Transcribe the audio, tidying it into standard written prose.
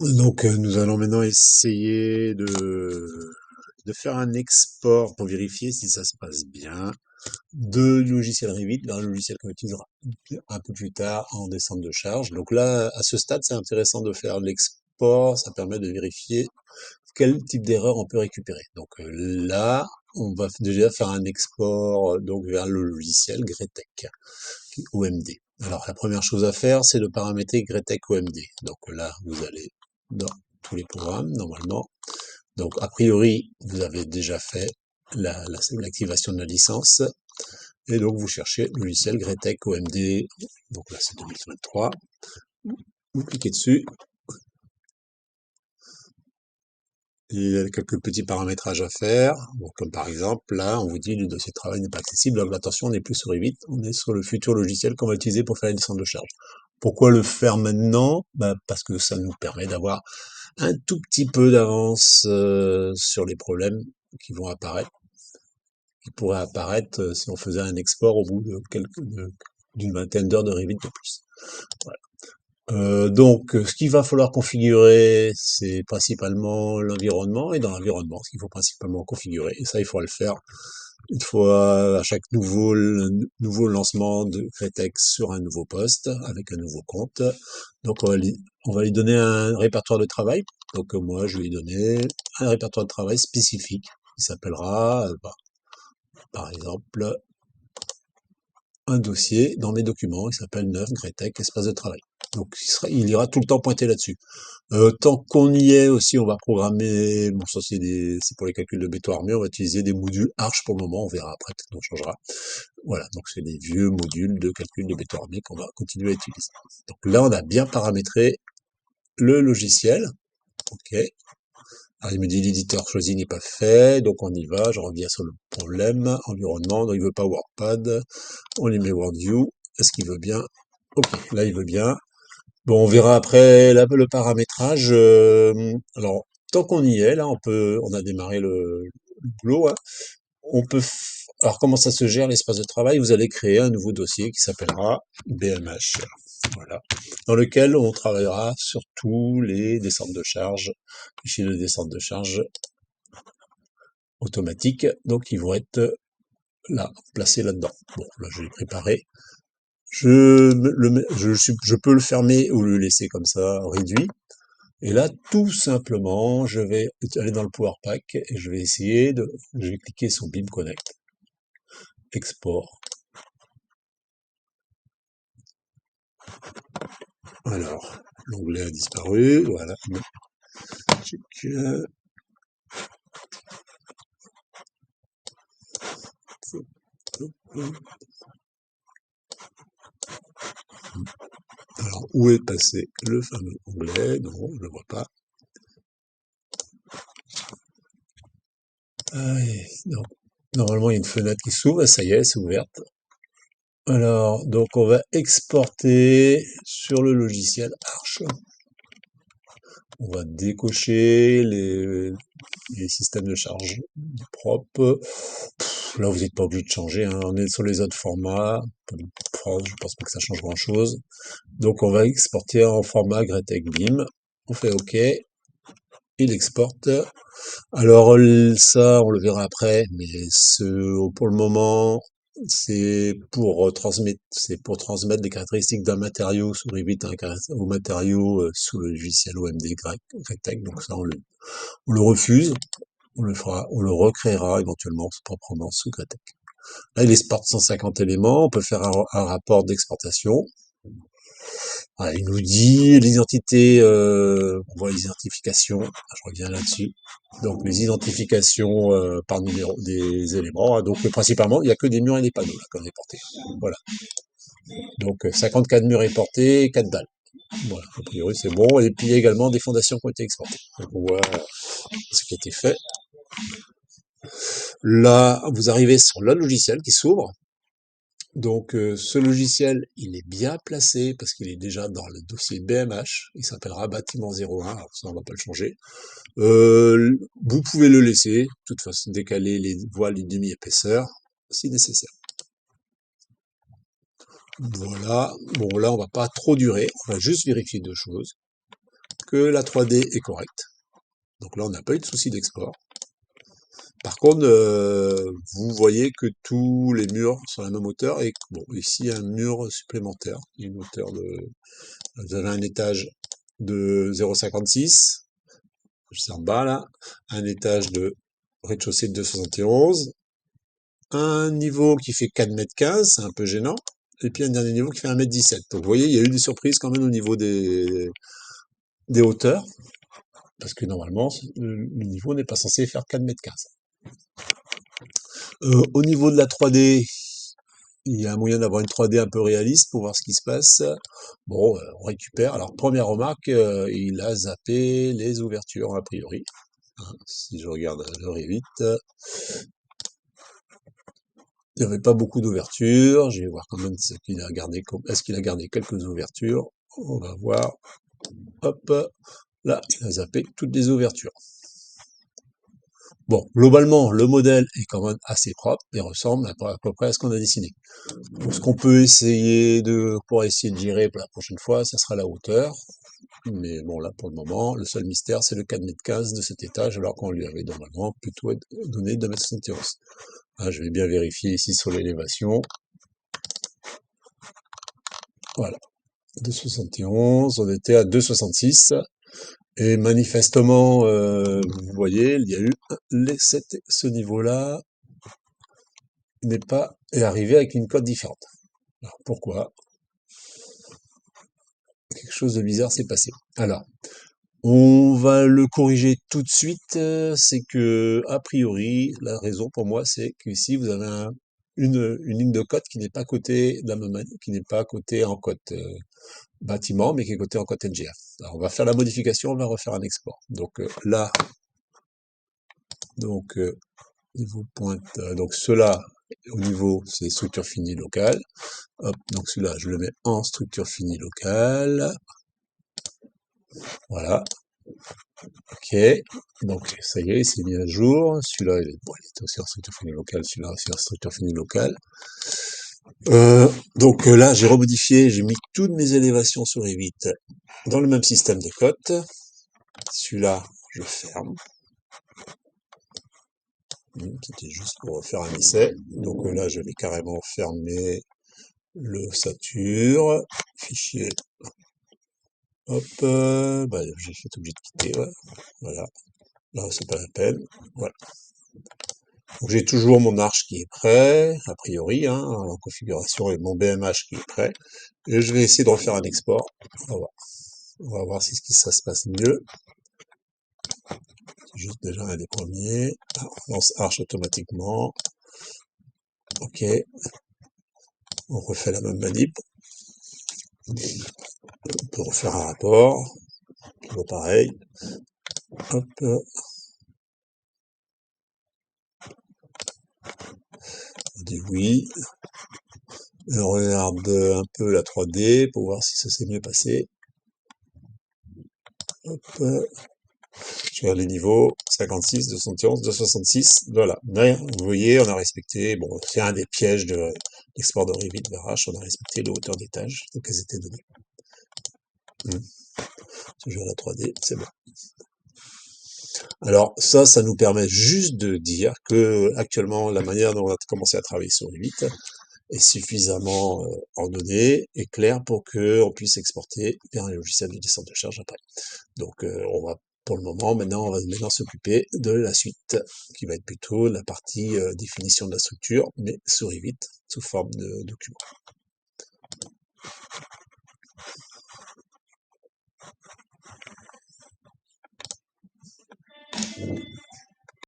Donc, nous allons maintenant essayer de faire un export pour vérifier si ça se passe bien de logiciel Revit vers le logiciel qu'on utilisera un peu plus tard en descente de charge. Donc là, à ce stade, c'est intéressant de faire l'export. Ça permet de vérifier quel type d'erreur on peut récupérer. Donc là, on va déjà faire un export donc vers le logiciel Gretec OMD. Alors la première chose à faire, c'est de paramétrer Gretec OMD. Donc là, vous allez dans tous les programmes normalement. Donc a priori, vous avez déjà fait l'activation de la licence. Et donc vous cherchez le logiciel Gretec OMD. Donc là, c'est 2023. Vous cliquez dessus. Il y a quelques petits paramétrages à faire. Donc, comme par exemple, là, on vous dit le dossier de travail n'est pas accessible. Donc, attention, on n'est plus sur Revit, on est sur le futur logiciel qu'on va utiliser pour faire la descente de charge. Pourquoi le faire maintenant? Parce que ça nous permet d'avoir un tout petit peu d'avance sur les problèmes qui vont apparaître, qui pourraient apparaître si on faisait un export au bout d'une vingtaine d'heures de Revit de plus. Voilà. Donc, ce qu'il va falloir configurer, c'est principalement l'environnement, et dans l'environnement, ce qu'il faut principalement configurer, et ça, il faudra le faire une fois à chaque nouveau lancement de Cretex sur un nouveau poste, avec un nouveau compte. Donc, on va lui donner un répertoire de travail. Donc, moi, je vais lui donner un répertoire de travail spécifique, qui s'appellera, par exemple, un dossier dans mes documents, qui s'appelle 9 Gretec, espace de travail. Donc, il ira tout le temps pointer là-dessus. Tant qu'on y est aussi, on va programmer, bon ça c'est pour les calculs de béton armé, on va utiliser des modules Arch pour le moment, on verra après, peut-être qu'on changera. Voilà, donc c'est des vieux modules de calcul de béton armé qu'on va continuer à utiliser. Donc là, on a bien paramétré le logiciel. Ok. Alors, il me dit l'éditeur choisi n'est pas fait, donc on y va, je reviens sur le problème, environnement, donc il veut pas WordPad, on lui met WordView, est-ce qu'il veut bien? Ok, là il veut bien. Bon, on verra après le paramétrage. Alors, tant qu'on y est, là, on a démarré le boulot, hein. Alors, comment ça se gère l'espace de travail? Vous allez créer un nouveau dossier qui s'appellera BMH, voilà, dans lequel on travaillera sur tous les descentes de charge, fichiers de descente de charge automatiques. Donc, ils vont être là, placés là-dedans. Bon, là, je l'ai préparé. Je peux le fermer ou le laisser comme ça, réduit. Et là, tout simplement, je vais aller dans le Power Pack et je vais cliquer sur BIM Connect, export. Alors, l'onglet a disparu, voilà. Alors, où est passé le fameux onglet? Non, je ne le vois pas. Non. Normalement, il y a une fenêtre qui s'ouvre, et ça y est, c'est ouverte. Alors, donc on va exporter sur le logiciel Arch. On va décocher les systèmes de charge propres. Là, vous n'êtes pas obligé de changer, hein. On est sur les autres formats. Je pense pas que ça change grand-chose. Donc, on va exporter en format Gretec BIM. On fait OK. Il exporte. Alors, ça, on le verra après, mais pour le moment, c'est pour transmettre des caractéristiques d'un matériau sous Revit au matériau sous le logiciel OMD Gretec. Donc ça, on le refuse. On le recréera éventuellement proprement sous Gretec. Là, il exporte 150 éléments. On peut faire un rapport d'exportation. Voilà, il nous dit l'identité, on voit les identifications. Je reviens là-dessus. Donc les identifications par numéro des éléments. Hein. Donc principalement, il n'y a que des murs et des panneaux là qu'on est portés. Voilà. Donc 54 murs reportés, 4 dalles. Voilà, a priori c'est bon. Et puis il y a également des fondations qui ont été exportées. Donc on voit ce qui a été fait. Là, vous arrivez sur le logiciel qui s'ouvre. Donc ce logiciel, il est bien placé parce qu'il est déjà dans le dossier BMH. Il s'appellera bâtiment 01. Alors ça, on va pas le changer. Vous pouvez le laisser. De toute façon, décaler les voiles d'une demi-épaisseur si nécessaire. Voilà. Bon, là, on va pas trop durer. On va juste vérifier deux choses. que la 3D est correcte. Donc là, on n'a pas eu de souci d'export. Par contre, vous voyez que tous les murs sont à la même hauteur et bon, ici, il y a un mur supplémentaire, une hauteur de... Vous avez un étage de 0,56, c'est en bas là, un étage de rez-de-chaussée de 2,71, un niveau qui fait 4,15 m, c'est un peu gênant, et puis un dernier niveau qui fait 1,17 m. Donc vous voyez, il y a eu des surprises quand même au niveau des hauteurs, parce que normalement, le niveau n'est pas censé faire 4,15 m. Au niveau de la 3D, il y a un moyen d'avoir une 3D un peu réaliste pour voir ce qui se passe. Bon, on récupère. Alors, première remarque, il a zappé les ouvertures, a priori. Hein, si je regarde le Revit, il n'y avait pas beaucoup d'ouvertures. Je vais voir quand même ce qu'il a gardé. Est-ce qu'il a gardé quelques ouvertures? On va voir. Hop, là, il a zappé toutes les ouvertures. Bon, globalement, le modèle est quand même assez propre et ressemble à peu près à ce qu'on a dessiné. Donc, ce qu'on peut essayer pour essayer de gérer pour la prochaine fois, ça sera la hauteur. Mais bon, là, pour le moment, le seul mystère, c'est le 4,15 m de cet étage, alors qu'on lui avait normalement plutôt donné 2,71 m. Ah, je vais bien vérifier ici sur l'élévation. Voilà. 2,71, on était à 2,66. Et manifestement, vous voyez, il y a eu ce niveau-là est arrivé avec une cote différente. Alors, pourquoi? Quelque chose de bizarre s'est passé. Alors, on va le corriger tout de suite. C'est que, a priori, la raison pour moi, c'est qu'ici, vous avez une ligne de cote qui n'est pas cotée de la même qui n'est pas cotée en cote bâtiment, mais qui est cotée en cote NGF. Alors, on va faire la modification, on va refaire un export. Donc là, donc niveau pointe, donc cela au niveau, c'est structure finie locale. Hop, donc celui-là, je le mets en structure finie locale. Voilà. Ok. Donc, ça y est, il s'est mis à jour. Celui-là, il est aussi en structure finie locale. Celui-là aussi en structure finie locale. Donc là, j'ai remodifié, j'ai mis toutes mes élévations sur Revit dans le même système de cote. Celui-là, je ferme. C'était juste pour faire un essai. Donc là, je vais carrément fermer le Satur. Fichier. Hop, j'ai fait obligé de quitter, ouais. Voilà. Là, c'est pas la peine. Voilà. Donc j'ai toujours mon arche qui est prêt, a priori, hein, en configuration, et mon BMH qui est prêt. Et je vais essayer de refaire un export. On va voir. On va voir si ça se passe mieux. C'est juste déjà un des premiers. On lance arche automatiquement. Ok. On refait la même manip. On peut refaire un rapport. Toujours pareil. Hop. On dit oui. On regarde un peu la 3D pour voir si ça s'est mieux passé. Hop. Je regarde les niveaux, 56, 271, 266, voilà. Vous voyez, on a respecté, bon, c'est un des pièges de l'export de Revit vers H, on a respecté les hauteurs d'étage, donc elles étaient données. Ce jeu à la 3D, c'est bon. Alors ça nous permet juste de dire que actuellement la manière dont on a commencé à travailler sur Revit est suffisamment ordonnée et claire pour qu'on puisse exporter vers un logiciel de descente de charge après. Donc on va pour le moment, on va maintenant s'occuper de la suite, qui va être plutôt la partie définition de la structure, mais sur Revit, sous forme de document.